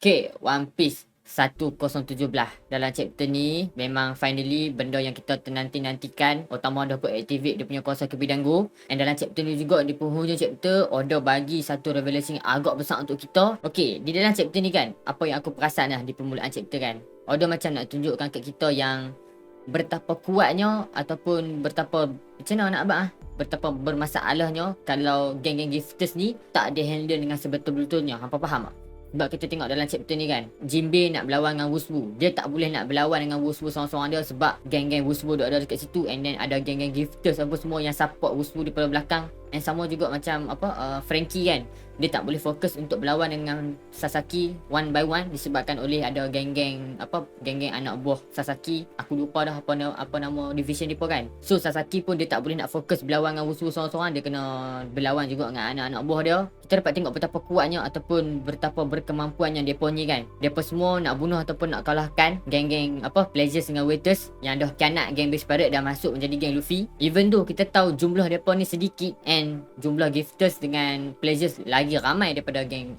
Okay, One Piece 1017. Dalam chapter ni memang finally benda yang kita nanti-nantikan, Otama dah activate dia punya kuasa kebidanggu. And dalam chapter ni juga, di penghujung chapter, Oda bagi satu revelation yang agak besar untuk kita. Okay, di dalam chapter ni kan, apa yang aku perasan lah di permulaan chapter kan, Oda macam nak tunjukkan kat kita yang betapa kuatnya ataupun betapa, macam mana nak abang betapa bermasalahnya kalau geng-geng gifters ni tak di-handle dengan sebetul-betulnya. Hampa faham tak? Sebab kita tengok dalam chapter ni kan, Jinbe nak berlawan dengan Wushu. Dia tak boleh nak berlawan dengan Wushu seorang-seorang dia sebab geng-geng Wushu ada dekat situ. And then ada geng-geng gifters apa semua yang support Wushu daripada belakang. And sama juga macam Frankie kan, dia tak boleh fokus untuk berlawan dengan Sasaki one by one disebabkan oleh ada geng-geng geng-geng anak buah Sasaki. Aku lupa dah apa nama division dia kan. So Sasaki pun dia tak boleh nak fokus berlawan dengan Wushu seorang-seorang, dia kena berlawan juga dengan anak-anak buah dia. Kita dapat tengok betapa kuatnya ataupun betapa berkemampuannya depa ni kan. Depa semua nak bunuh ataupun nak kalahkan geng-geng players dengan waiters yang dah kianat geng Beast Pirate dah masuk menjadi geng Luffy. Even though kita tahu jumlah depa ni sedikit and jumlah gifters dengan players lagi ramai daripada geng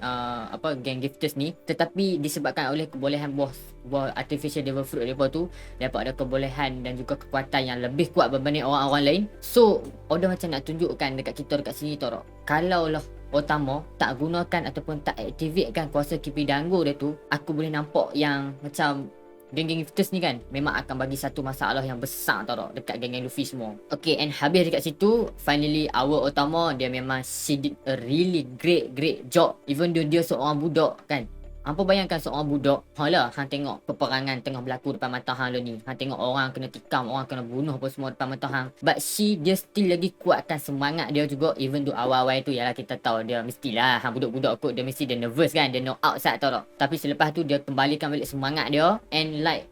geng gifters ni, tetapi disebabkan oleh kebolehan buah artificial devil fruit depa tu, dapat ada kebolehan dan juga kekuatan yang lebih kuat berbanding orang-orang lain. So Oda macam nak tunjukkan dekat kita dekat sini tau, kalau lah Otama tak gunakan ataupun tak activatekan kuasa kipi danggu dia tu, aku boleh nampak yang macam geng-geng gifters ni kan memang akan bagi satu masalah yang besar tau dekat geng-geng Luffy semua. Okay, and habis dekat situ, finally our Otama dia memang she did a really great job. Even though dia seorang budak kan. Hampa bayangkan seorang budak, hang tengok peperangan tengah berlaku depan mata hang ni. Hang tengok orang kena tikam, orang kena bunuh apa semua depan mata hang. But dia still lagi kuatkan semangat dia juga. Even though awal-awal tu yalah kita tahu dia mestilah hang budak-budak kot, dia mesti dia nervous kan, dia no outside tau tak. Tapi selepas tu dia kembalikan balik semangat dia and like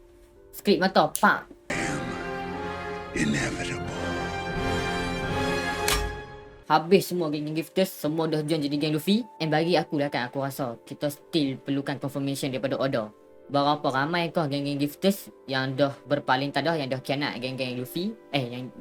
skrip mata pak. Inevitable. Habis semua geng gifters, semua dah join jadi geng Luffy. And bagi aku lah kan, aku rasa kita still perlukan confirmation daripada Oda. Berapa ramai kah geng-geng gifters yang dah berpaling tadah, yang dah kianat geng-geng Luffy,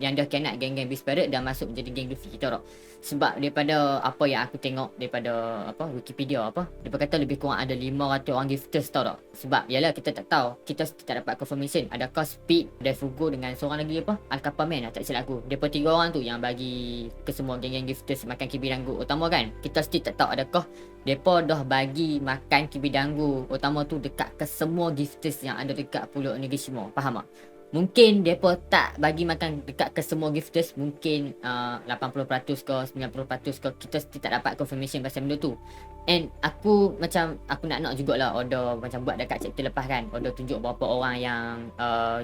yang dah kianat geng-geng Beast Pirate dan masuk menjadi geng Luffy, kita tak? Sebab daripada apa yang aku tengok daripada Wikipedia dia kata lebih kurang ada 500 orang gifters tau tak? Sebab yalah kita tak tahu, kita tak dapat confirmation adakah Speed, Daifugo dengan seorang lagi Alcapaman tak silap aku. Depa 3 orang tu yang bagi ke semua geng-geng gifters makan kibidanggu utama kan. Kita still tak tahu adakah depa dah bagi makan kibidanggu utama tu dekat ke semua gifters yang ada dekat Pulau Onigashima. Faham tak? Mungkin depa tak bagi makan dekat ke semua gifters, mungkin 80% ke 90% ke, kita still tak dapat confirmation pasal benda tu. And aku nak jugalah Oda macam buat dekat chapter lepas kan, Oda tunjuk berapa orang yang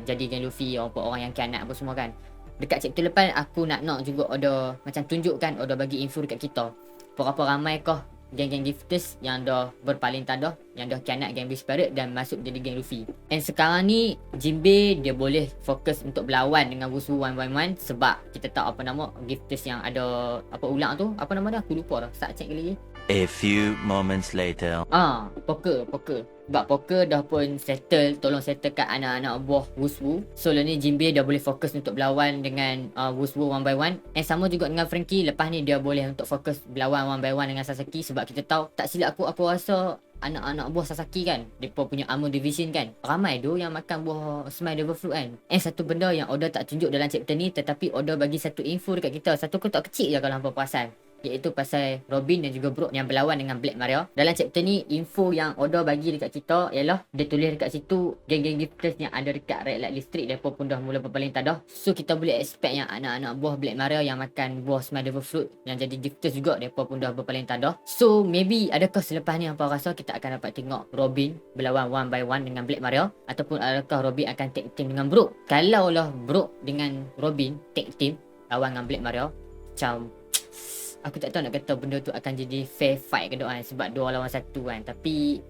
jadi geng Luffy, berapa orang yang kianat apa semua kan. Dekat chapter lepas aku nak juga Oda macam tunjukkan, Oda bagi info dekat kita berapa ramai kah geng-geng gifters yang dah berpaling tadah, yang dah kianat geng Beast Pirate dan masuk jadi geng Luffy. And sekarang ni Jinbe dia boleh fokus untuk berlawan dengan Wushu one by one sebab kita tahu apa nama gifters yang ada ulang tu, apa nama dia aku lupa dah, start check lagi. A few moments later. Poker. Sebab Poker dah pun tolong settlekan anak-anak buah Wushu. So lepas ni Jinbe dah boleh fokus untuk berlawan dengan Wushu one by one. And sama juga dengan Frankie, lepas ni dia boleh untuk fokus berlawan one by one dengan Sasaki. Sebab kita tahu, tak silap aku rasa anak-anak buah Sasaki kan, mereka punya armor division kan, ramai tu yang makan buah Smile Devil Fruit kan. And satu benda yang Oda tak tunjuk dalam chapter ni, tetapi Oda bagi satu info dekat kita, satu kotak kecil je kalau hampa perasan, iaitu pasal Robin dan juga Brook yang berlawan dengan Black Maria. Dalam chapter ni, info yang Oda bagi dekat kita ialah dia tulis dekat situ geng-geng gifters yang ada dekat Red Light District mereka pun dah mula berpaling tadah. So kita boleh expect yang anak-anak buah Black Maria yang makan buah Smile Devil Fruit yang jadi gifters juga, mereka pun dah berpaling tadah. So maybe adakah selepas ni hampa rasa kita akan dapat tengok Robin berlawan one by one dengan Black Maria, ataupun adakah Robin akan tag team dengan Brook? Kalau lah Brook dengan Robin tag team lawan dengan Black Maria, macam aku tak tahu nak kata benda tu akan jadi fair fight ke tak kan, sebab 2 lawan 1 kan. Tapi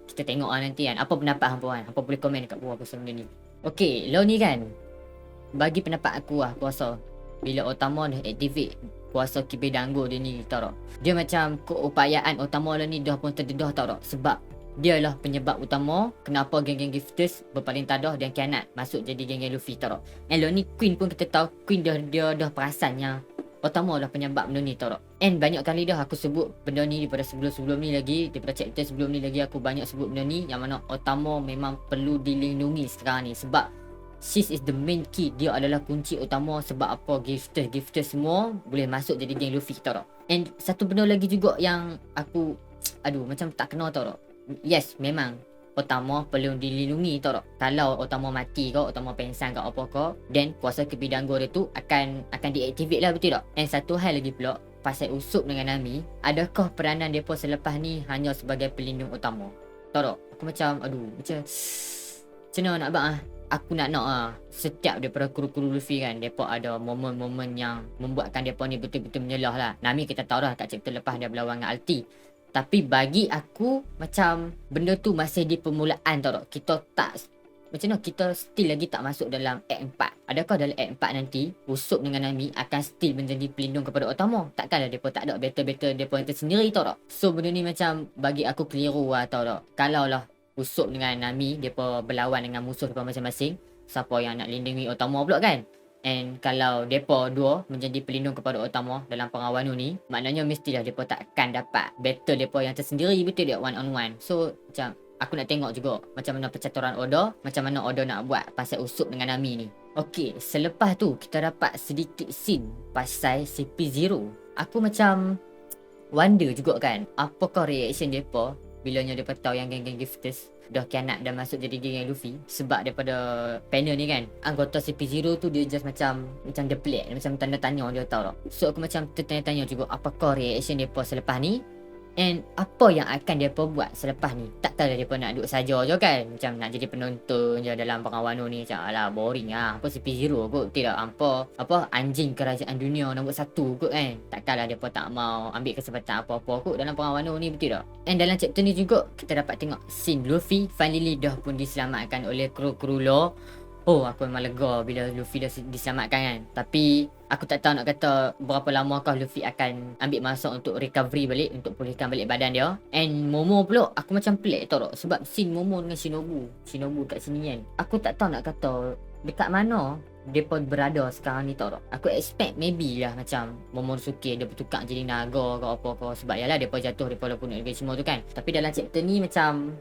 kita tengok lah nanti kan. Apa pendapat hampa kan? Hampa boleh komen dekat bawah pasal benda ni. Okay, lo ni kan, bagi pendapat aku rasa bila Otama dah activate kuasa kibidanggu dia ni tau tak, dia macam keupayaan Otama lo ni dah pun terdedah tau tak. Sebab dia lah penyebab utama kenapa geng-geng gifters berpaling tadah dan kianat masuk jadi geng-geng Luffy tau tak. And lo ni Queen pun kita tahu, Queen dia dah perasan yang Otama lah penyebab benda ni tau tak. And banyak kali dah aku sebut benda ni daripada sebelum-sebelum ni lagi, daripada chapter sebelum ni lagi aku banyak sebut benda ni, yang mana Otama memang perlu dilindungi sekarang ni. Sebab Sis is the main key. Dia adalah kunci utama sebab apa gifter semua boleh masuk jadi geng Luffy tau tak. And satu benda lagi juga yang aku macam tak kena tau tak. Yes, memang Otama perlu dilindungi tau tak. Kalau Otama mati ke, Otama pengsan ke apa ke, then kuasa Kepidanggo dia tu akan deactivate lah, betul tak. And satu hal lagi pula pasal Usopp dengan Nami, adakah peranan depa selepas ni hanya sebagai pelindung utama? Tahu tak? Aku macam macam mana nak buat aku nak setiap daripada kru-kru Luffy kan, depa ada momen-momen yang membuatkan depa ni betul-betul menyelah lah. Nami kita tahu dah kat chapter lepas dia berlawan dengan Alti. Tapi bagi aku macam benda tu masih di permulaan tau tak. Kita tak macam mana kita still lagi tak masuk dalam Act 4. Adakah dalam Act 4 nanti Usopp dengan Nami akan still menjadi pelindung kepada Otama? Takkanlah depa tak ada battle-battle depa yang tersendiri tau tak. So benda ni macam bagi aku keliru lah tau tak. Kalau lah Usopp dengan Nami depa berlawan dengan musuh depa masing-masing, siapa yang nak lindungi Otama pula kan? And kalau depa dua menjadi pelindung kepada Otama dalam Pengawanu ni, maknanya mestilah depa takkan dapat battle depa yang tersendiri, betul tak, one on one. So macam aku nak tengok juga macam mana percaturan Oda, macam mana Oda nak buat pasal Usopp dengan Nami ni. Okey, selepas tu kita dapat sedikit scene pasal CP0. Aku macam wonder juga kan, apakah reaction depa bilanya depa tahu yang geng-geng gifters dah kianat dah masuk jadi geng Luffy. Sebab daripada panel ni kan, anggota CP0 tu dia just macam dia pelik, macam tanda tanya dia tahu tak. So aku macam tertanya-tanya juga apakah reaction depa selepas ni, and apa yang akan depa buat selepas ni. Takkanlah depa nak duduk saja je kan, macam nak jadi penonton je dalam Pengawanu ni. Macam alah boring lah, apa CP0 kot, tidak apa anjing kerajaan dunia nombor 1 kot kan. Takkanlah depa tak mau ambil kesempatan apa-apa kot dalam Pengawanu ni, betul tak. And dalam chapter ni juga kita dapat tengok scene Luffy finally dah pun diselamatkan oleh kru-kru Law. Oh, aku memang lega bila Luffy dah diselamatkan kan. Tapi aku tak tahu nak kata berapa lamakah Luffy akan ambil masa untuk recovery balik, untuk pulihkan balik badan dia. And Momo pula aku macam pelik tau tak. Sebab scene Momo dengan Shinobu kat sini kan, aku tak tahu nak kata dekat mana depa berada sekarang ni tau tak. Aku expect maybe lah macam Momonosuke dia bertukar jadi naga ke apa ke. Sebab yalah depa jatuh daripada punuk negeri semua tu kan. Tapi dalam chapter ni macam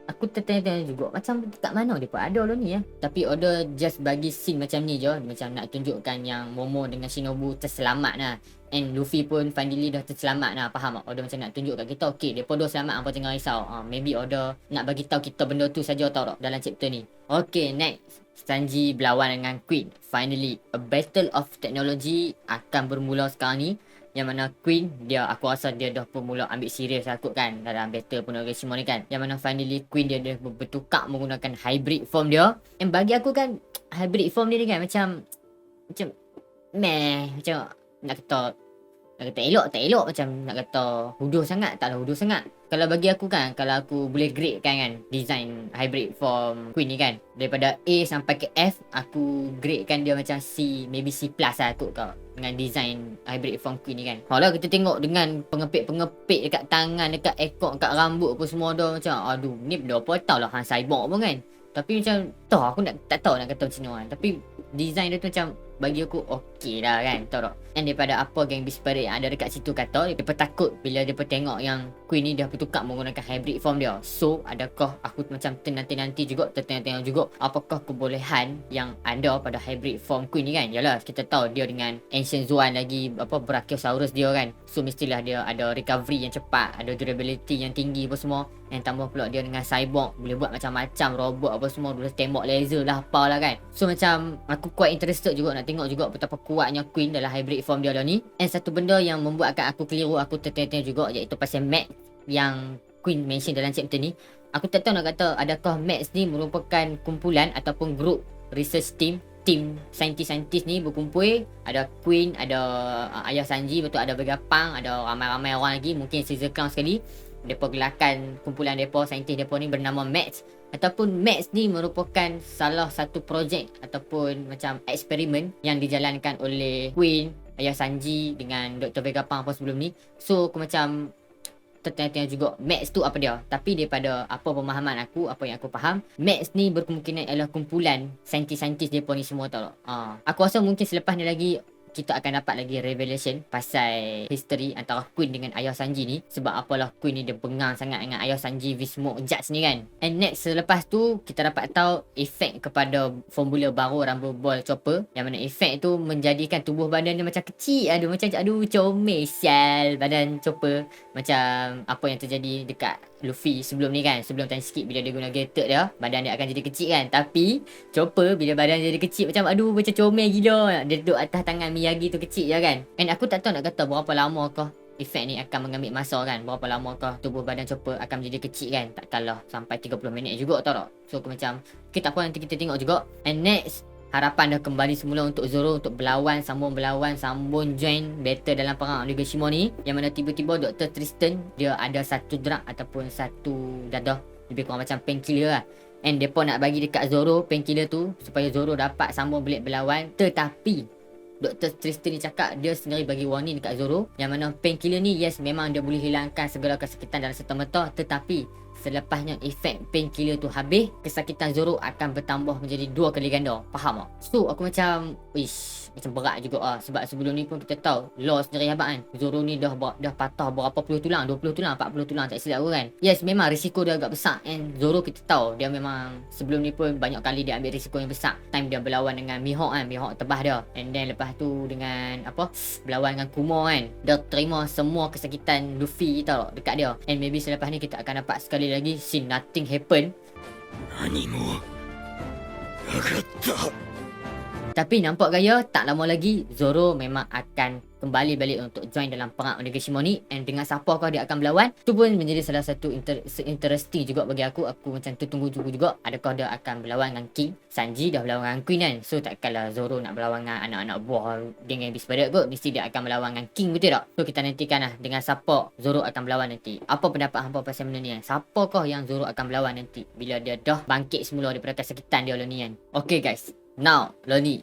aku tertanya-tanya juga macam dekat mana depa ada lah ni ya. Tapi Oda just bagi scene macam ni je, macam nak tunjukkan yang Momo dengan Shinobu terselamat lah. And Luffy pun finally dah terselamat lah, faham tak? Oda macam nak tunjuk kat kita, okay depa dah selamat, apa jangan risau. Maybe Oda nak bagi tahu kita benda tu saja tau tak dalam chapter ni. Okay, next, Sanji berlawan dengan Queen. Finally, a battle of technology akan bermula sekarang ni. Yang mana Queen dia, aku rasa dia dah pun mula ambil serius lah kot kan dalam battle Punogashima ni kan. Yang mana finally Queen dia bertukar menggunakan hybrid form dia. And bagi aku kan hybrid form dia kan macam macam nak kata elok tak elok, macam nak kata huduh sangat taklah huduh sangat. Kalau bagi aku kan, kalau aku boleh grade kan design hybrid form Queen ni kan, daripada A sampai ke F, aku grade kan dia macam C, maybe C plus lah kot kau dengan design hybrid form Queen ni kan. Kalau kita tengok dengan pengepit-pengepit dekat tangan, dekat ekor, dekat rambut apa semua dah macam ni benda apa tahu lah cyborg pun kan. Tapi macam aku tak tahu nak kata macam mana kan. Tapi design dia tu macam bagi aku okey lah kan, tahu tak. And daripada apa geng Beast Parade yang ada dekat situ kata, mereka takut bila mereka tengok yang Queen ni dah bertukar menggunakan hybrid form dia. So adakah aku macam nanti juga tertanya-tanya juga apakah kebolehan yang ada pada hybrid form Queen ni kan. Yalah kita tahu dia dengan Ancient Zoan lagi Brachiosaurus dia kan. So mestilah dia ada recovery yang cepat, ada durability yang tinggi apa semua. And tambah pula dia dengan cyborg, boleh buat macam-macam robot apa semua, boleh tembak laser lah apalah kan. So macam aku quite interested juga nak tengok juga betapa kuatnya Queen dalam hybrid form dia ni. And satu benda yang membuatkan aku keliru, aku tertanya-tanya juga, iaitu pasal Max yang Queen mention dalam chapter ni. Aku tak tahu nak kata adakah Max ni merupakan kumpulan ataupun group research team saintis-saintis ni berkumpul. Ada Queen, ada Ayah Sanji, betul, ada Vegapunk, ada ramai-ramai orang lagi, mungkin Caesar Clown sekali. Mereka gelakan kumpulan mereka, saintis mereka ni bernama Max. Ataupun Max ni merupakan salah satu projek ataupun macam eksperimen yang dijalankan oleh Queen, Ayah Sanji dengan Dr. Vegapunk apa sebelum ni. So aku macam tertanya-tanya juga Max tu apa dia. Tapi daripada apa pemahaman aku, apa yang aku faham, Max ni berkemungkinan adalah kumpulan saintis-saintis mereka ni semua tau tak. Aku rasa mungkin selepas ni lagi kita akan dapat lagi revelation pasal history antara Queen dengan ayah Sanji ni. Sebab apalah Queen ni dia bengang sangat dengan ayah Sanji V-Smoke Judge ni kan. And next selepas tu kita dapat tahu efek kepada formula baru Rumble Ball Chopper, yang mana efek tu menjadikan tubuh badan dia macam kecil. Aduh comel sial badan Chopper. Macam apa yang terjadi dekat Luffy sebelum ni kan. Sebelum time skip bila dia guna gadget dia, badan dia akan jadi kecil kan. Tapi Chopper bila badan dia jadi kecil macam macam comel gila. Dia duduk atas tangan Miyagi tu kecil je kan. And aku tak tahu nak kata berapa lama kah efek ni akan mengambil masa kan. Berapa lama kah tubuh badan Chopper akan menjadi kecil kan. Takkanlah sampai 30 minit juga tau tak. So aku macam okay tak apa, nanti kita tengok juga. And next, harapan dah kembali semula untuk Zoro untuk sambung join battle dalam perang Onigashima ni. Yang mana tiba-tiba Dr. Tristan dia ada satu drug ataupun satu dadah, lebih kurang macam painkiller lah. And mereka nak bagi dekat Zoro painkiller tu supaya Zoro dapat sambung balik berlawan. Tetapi Dr. Tristan ni cakap dia sendiri bagi warning dekat Zoro, yang mana painkiller ni yes memang dia boleh hilangkan segala kesakitan dalam serta-merta, tetapi selepasnya efek painkiller tu habis, kesakitan Zoro akan bertambah menjadi 2 kali ganda. Faham tak? So aku macam macam berat juga lah. Sebab sebelum ni pun kita tahu Law sendiri abang kan, Zoro ni dah patah berapa puluh tulang, 20 tulang, 40 tulang tak silap aku kan. Yes memang risiko dia agak besar. And Zoro kita tahu dia memang sebelum ni pun banyak kali dia ambil risiko yang besar. Time dia berlawan dengan Mihawk kan, Mihawk tebas dia. And then lepas tu dengan berlawan dengan Kumo kan, dia terima semua kesakitan Luffy tau dekat dia. And maybe selepas ni kita akan dapat sekali lagi scene nothing happen. Tapi nampak gaya tak lama lagi Zoro memang akan kembali balik untuk join dalam perang Onigashima ni. And dengan siapakah dia akan berlawan, tu pun menjadi salah satu interesting juga bagi aku. Aku macam tertunggu-tunggu juga. Adakah dia akan berlawan dengan King? Sanji dah berlawan dengan Queen kan. So takkanlah Zoro nak berlawan dengan anak-anak buah dengan Beast Pirate kot. Mesti dia akan berlawan dengan King, betul tak? So kita nantikan lah dengan siapa Zoro akan berlawan nanti. Apa pendapat hampa pasal benda ni kan? Siapakah yang Zoro akan berlawan nanti bila dia dah bangkit semula daripada kesakitan dia ni kan. Okay guys, now lo ni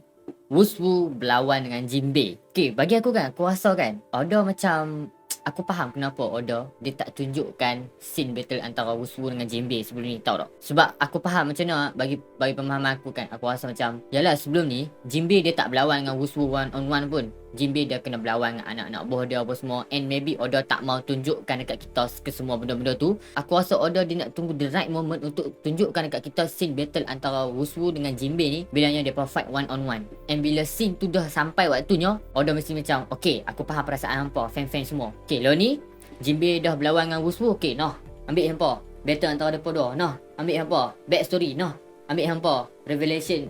Wushu berlawan dengan Jinbei. Okay, bagi aku kan, aku rasa kan Oda macam, aku faham kenapa Oda dia tak tunjukkan scene battle antara Wushu dengan Jinbei sebelum ni, tahu tak? Sebab aku faham macam mana, bagi pemahaman aku kan, aku rasa macam yalah sebelum ni Jinbei dia tak berlawan dengan Wushu one on one pun. Jinbei dia kena berlawan dengan anak-anak buah dia apa semua. And maybe Oda tak mau tunjukkan dekat kita ke semua benda-benda tu. Aku rasa Oda dia nak tunggu the right moment untuk tunjukkan dekat kita scene battle antara Wushu dengan Jinbei ni bilanya dia fight one on one. And bila scene tu dah sampai waktunya, Oda mesti macam okay, aku faham perasaan hampa, fan-fan semua. Okay, lo ni Jinbei dah berlawan dengan Wushu. Okay, noh, ambil hampa battle antara mereka dua. Noh, ambil hampa backstory. Noh, ambil hampa revelation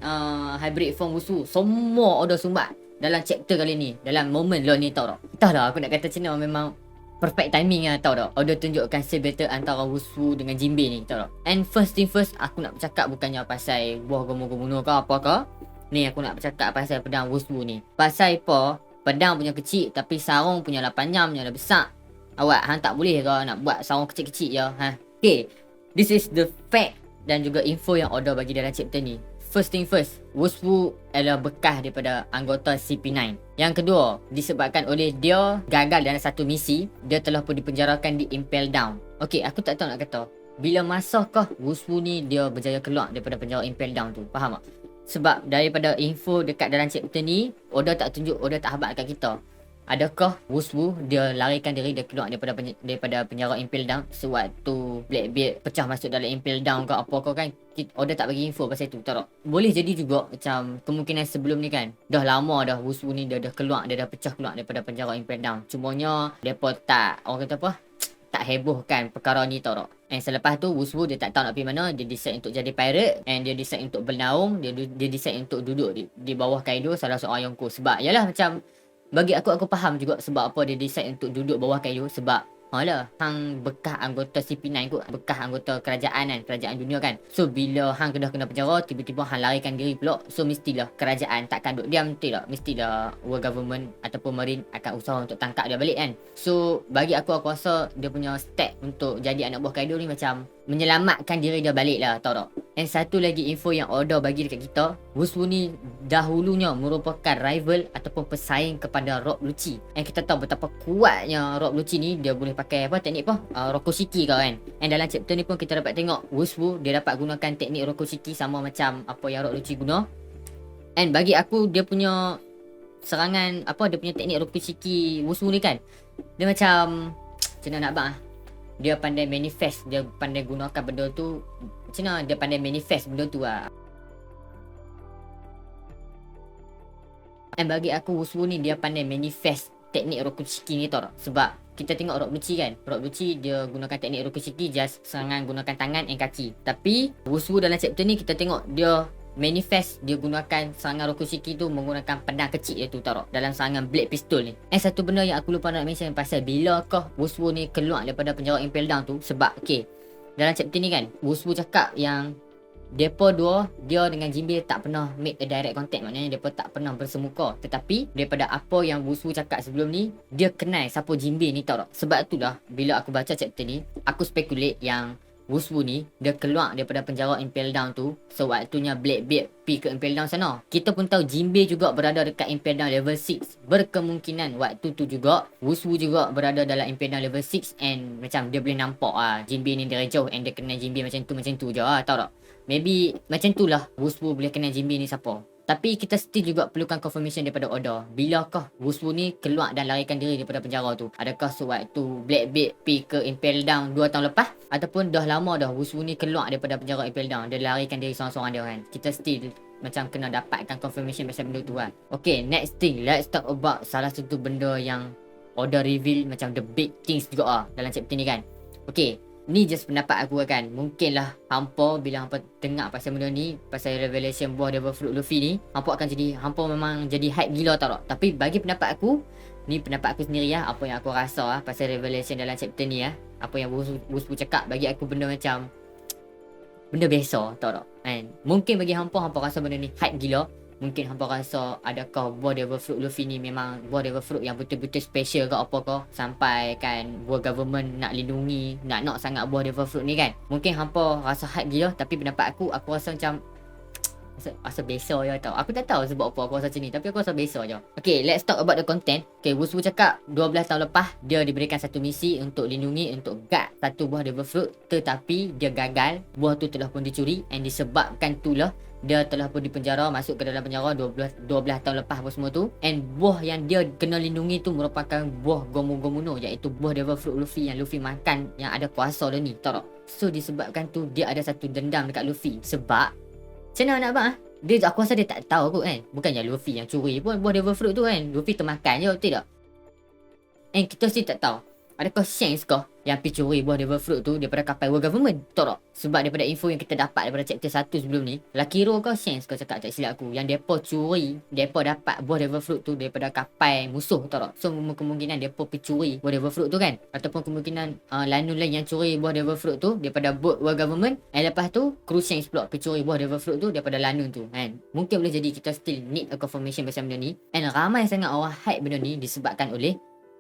hybrid form Wushu. Semua Oda sumbat dalam chapter kali ni, dalam moment lo ni, tau tak? Entah dah aku nak kata macam mana, memang perfect timing lah, tau tak? Oda tunjukkan scene battle antara Wushu dengan Jinbei ni, tau tak? And first thing first, aku nak bercakap bukannya pasal buah gemuruh-gemuruh ke apa ke. Ni aku nak bercakap pasal pedang Wushu ni. Pasal apa? Pedang punya kecil tapi sarung punya 8 jam punya dah besar. Awak hang tak boleh ke nak buat sarung kecil-kecil je ha? Okay, this is the fact dan juga info yang Oda bagi dalam chapter ni. First thing first, Wushu adalah bekas daripada anggota CP9. Yang kedua, disebabkan oleh dia gagal dalam satu misi, dia telah pun dipenjarakan di Impel Down. Okay, aku tak tahu nak kata bila masakah Wushu ni dia berjaya keluar daripada penjara Impel Down tu. Faham tak? Sebab daripada info dekat dalam chapter ni, Oda tak tunjuk, Oda tak habat kat kita. Adakah Wushu dia larikan diri, dia keluar daripada penjara Impel Down sewaktu Blackbeard pecah masuk dalam Impel Down ke apa ke kan? Oda tak bagi info pasal itu, tahu tak? Boleh jadi juga macam kemungkinan sebelum ni kan, dah lama dah Wushu ni dia dah keluar, dia dah pecah keluar daripada penjara Impel Down. Cumanya depa tak, orang kata apa, tak hebohkan perkara ni, tahu tak? And selepas tu Wushu dia tak tahu nak pergi mana, dia decide untuk jadi pirate. And dia decide untuk bernaung, dia decide untuk duduk di bawah Kaido, salah seorang Yonko. Sebab yalah macam bagi aku faham juga sebab apa dia decide untuk duduk bawah Kaido. Sebab alah, hang bekas anggota CP9 kot, bekas anggota kerajaan kan, kerajaan dunia kan. So bila hang dah kena penjara, tiba-tiba hang larikan diri pula. So mestilah kerajaan takkan duduk diam, tidak. Mestilah world government ataupun marine akan usaha untuk tangkap dia balik kan. So bagi aku rasa dia punya step untuk jadi anak buah Kaido ni macam menyelamatkan diri dia balik lah, tahu tak? And satu lagi info yang Oda bagi dekat kita, Wushu ni dahulunya merupakan rival ataupun pesaing kepada Rob Lucci. And kita tahu betapa kuatnya Rob Lucci ni, dia boleh pakai apa, teknik apa, Rokushiki kau kan. And dalam chapter ni pun kita dapat tengok Wushu dia dapat gunakan teknik Rokushiki sama macam apa yang Rob Lucci guna. And bagi aku dia punya serangan apa dia punya teknik Rokushiki Wushu ni kan, dia macam macam mana nak bang dia pandai manifest, dia pandai gunakan benda tu macam mana dia pandai manifest benda tu lah. And bagi aku Wushu ni dia pandai manifest teknik Rokushiki ni tau tak? Sebab kita tengok Orochimaru kan, Orochimaru dia gunakan teknik Rokushiki just serangan gunakan tangan and kaki. Tapi Wushu dalam chapter ni kita tengok dia manifest, dia gunakan serangan Rokushiki tu menggunakan pedang kecil dia tu tau tak? Dalam serangan Blade Pistol ni. And satu benda yang aku lupa nak mention pasal bilakah Wushu ni keluar daripada penjara Impel Down tu. Sebab okay, dalam chapter ni kan Wushu cakap yang depa dua, dia dengan Jinbe tak pernah make a direct contact. Maknanya depa tak pernah bersemuka. Tetapi daripada apa yang Wushu cakap sebelum ni, dia kenal siapa Jinbe ni tau tak? Sebab itulah bila aku baca chapter ni, aku speculate yang Wushu ni dia keluar daripada penjara Impel Down tu sewaktunya Blackbeard pi ke Impel Down sana. Kita pun tahu Jinbe juga berada dekat Impel Down level 6. Berkemungkinan waktu tu juga Wushu juga berada dalam Impel Down level 6 and macam dia boleh nampak Jinbe ni dari jauh and dia kenal Jinbe macam tu je tau tak? Maybe macam tu lah Wushu boleh kenal Jinbe ni siapa. Tapi kita still juga perlukan confirmation daripada Oda. Bilakah Wushu ni keluar dan larikan diri daripada penjara tu? Adakah sewaktu Blackbeard pi ke Impel Down 2 tahun lepas? Ataupun dah lama dah Wushu ni keluar daripada penjara Impel Down, dia larikan diri seorang-seorang dia kan? Kita still macam kena dapatkan confirmation pasal benda tu kan. Okay, next thing, let's talk about salah satu benda yang Oda reveal macam the big things juga dalam chapter ni kan. Okay, ni just pendapat aku kan. Mungkinlah hampa bila hampa dengar pasal benda ni, pasal revelation buah Devil Fruit Luffy ni, hampa akan jadi, hampa memang jadi hype gila tau tak? Tapi bagi pendapat aku, ni pendapat aku sendiri apa yang aku rasa pasal revelation dalam chapter ni apa yang Wushu cakap, bagi aku benda macam benda biasa tau tak? Kan? Mungkin bagi hampa rasa benda ni hype gila. Mungkin hampa rasa adakah buah Devil Fruit Luffy ni memang buah Devil Fruit yang betul-betul special ke apa ke, sampai kan buah government nak lindungi, nak sangat buah Devil Fruit ni kan. Mungkin hampa rasa hype gila, tapi pendapat aku rasa macam rasa biasa je tau. Aku tak tahu sebab apa aku rasa macam ni, tapi aku rasa biasa je. Okay, let's talk about the content. Okay, Wushu cakap 12 tahun lepas dia diberikan satu misi untuk lindungi, untuk guard satu buah Devil Fruit. Tetapi dia gagal, buah tu telah pun dicuri, and disebabkan itulah dia telah pun dipenjara, masuk ke dalam penjara 12 tahun lepas apa semua tu. And buah yang dia kena lindungi tu merupakan buah Gomu-Gomu no, iaitu buah Devil Fruit Luffy yang Luffy makan, yang ada kuasa dia ni, tahu tak? So disebabkan tu dia ada satu dendam dekat Luffy. Sebab macam mana nak abang dia, aku rasa dia tak tahu kot kan. Bukannya Luffy yang curi pun buah Devil Fruit tu kan. Luffy termakan je, betul tak? And kita still tak tahu adakah Shanks kah yang pergi curi buah Devil Fruit tu daripada kapal World Government, tahu tak? Sebab daripada info yang kita dapat daripada chapter 1 sebelum ni, Lucky Row kah Shanks kah cakap tak silap aku, yang depa curi, depa dapat buah Devil Fruit tu daripada kapal musuh, tahu tak? So kemungkinan depa pergi curi buah Devil Fruit tu kan. Ataupun kemungkinan Lanun lain yang curi buah Devil Fruit tu daripada boat World Government, and lepas tu kru Shanks pula pergi curi buah Devil Fruit tu daripada Lanun tu kan. Mungkin boleh jadi kita still need a confirmation pasal benda ni. And ramai sangat orang hype benda ni disebabkan oleh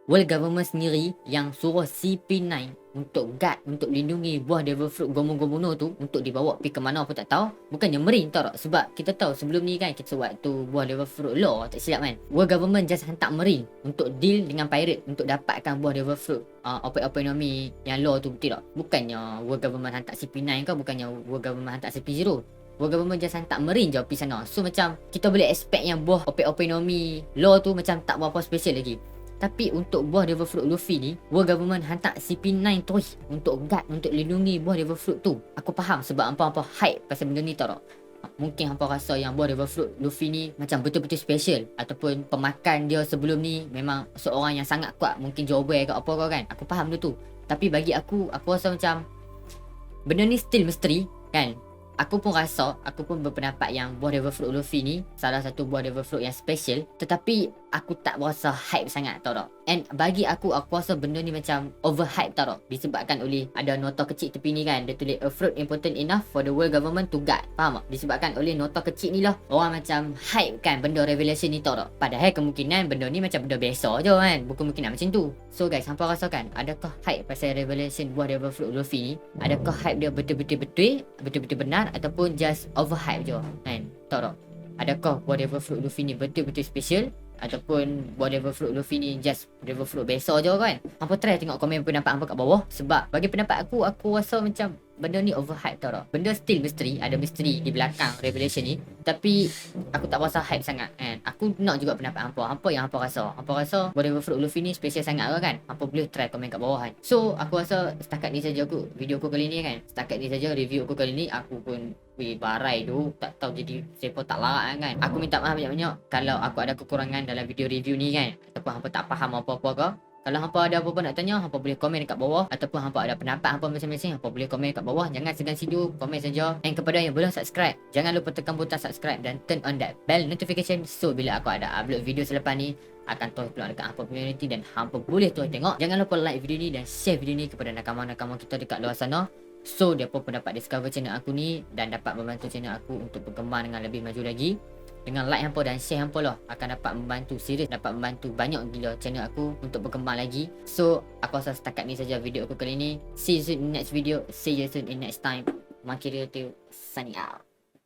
World Government sendiri yang suruh CP9 untuk guard, untuk lindungi buah Devil Fruit Gomu-Gomu no tu, untuk dibawa pergi ke mana aku tak tahu. Bukannya Marine, tahu tak? Sebab kita tahu sebelum ni kan, kita waktu buah Devil Fruit Law tak silap kan, World Government just hantar Marine untuk deal dengan pirate, untuk dapatkan buah Devil Fruit open-open yang Law tu, betul tak? Bukannya World Government hantar CP9 ke, bukannya World Government hantar CP0. World Government just hantar Marine je pergi sana. So macam kita boleh expect yang buah open-open Law tu macam tak berapa special lagi. Tapi untuk buah Devil Fruit Luffy ni, World Government hantar CP9 terus untuk guard, untuk lindungi buah Devil Fruit tu. Aku faham sebab hampa hype pasal benda ni, tau tak? Mungkin hampa rasa yang buah Devil Fruit Luffy ni macam betul-betul special, ataupun pemakan dia sebelum ni memang seorang yang sangat kuat, mungkin Joe-Boy ke apa kau kan. Aku faham benda tu. Tapi bagi aku rasa macam benda ni still misteri kan. Aku pun berpendapat yang buah Devil Fruit Luffy ni salah satu buah Devil Fruit yang special, tetapi aku tak berasa hype sangat, tau tak? And bagi aku rasa benda ni macam overhype, tau tak? Disebabkan oleh ada nota kecil tepi ni kan, dia tulis a fruit important enough for the world government to guard. Faham tak? Disebabkan oleh nota kecil ni lah orang macam hype kan benda revelation ni, tau tak? Padahal kemungkinan benda ni macam benda biasa je kan, bukan kemungkinan macam tu. So guys, hampa rasakan adakah hype pasal revelation buah Devil Fruit Luffy ni? Adakah hype dia betul-betul benar, ataupun just overhype je kan, tahu tak? Adakah buah Devil Fruit Luffy ni betul-betul special, ataupun buah Devil Fruit Luffy ni just Devil Fruit biasa je kan? Hampa try tengok komen pendapat hampa kat bawah. Sebab bagi pendapat aku rasa macam benda ni overhype tau. Benda still misteri, ada misteri di belakang revelation ni, tapi aku tak rasa hype sangat kan. Aku nak juga pendapat hampa yang hampa rasa. Hampa rasa Whatever Fruit Luffy ni special sangat ke kan? Hampa boleh try komen kat bawah kan. So aku rasa setakat ni saja video aku kali ni kan. Setakat ni saja review aku kali ni. Aku pun barai tu, tak tahu jadi siapa tak larat kan. Aku minta maaf banyak-banyak kalau aku ada kekurangan dalam video review ni kan, ataupun hampa tak faham apa-apa ke. Kalau hampa ada apa-apa nak tanya, hampa boleh komen dekat bawah, ataupun hampa ada pendapat hampa masing-masing, hampa boleh komen dekat bawah. Jangan segan sidu, komen saja. And kepada yang belum subscribe, jangan lupa tekan butang subscribe dan turn on that bell notification, so bila aku ada upload video selepas ni akan terus keluar dekat hampa community dan hampa boleh terus tengok. Jangan lupa like video ni dan share video ni kepada nakama-nakama kita dekat luar sana, so dia pun dapat discover channel aku ni dan dapat membantu channel aku untuk berkembang dengan lebih maju lagi. Dengan like hampa dan share hampa lah akan dapat membantu, serius dapat membantu banyak gila channel aku untuk berkembang lagi. So aku rasa setakat ni saja video aku kali ni. See you soon in next video. See you soon in next time. Monkey Realty signing out.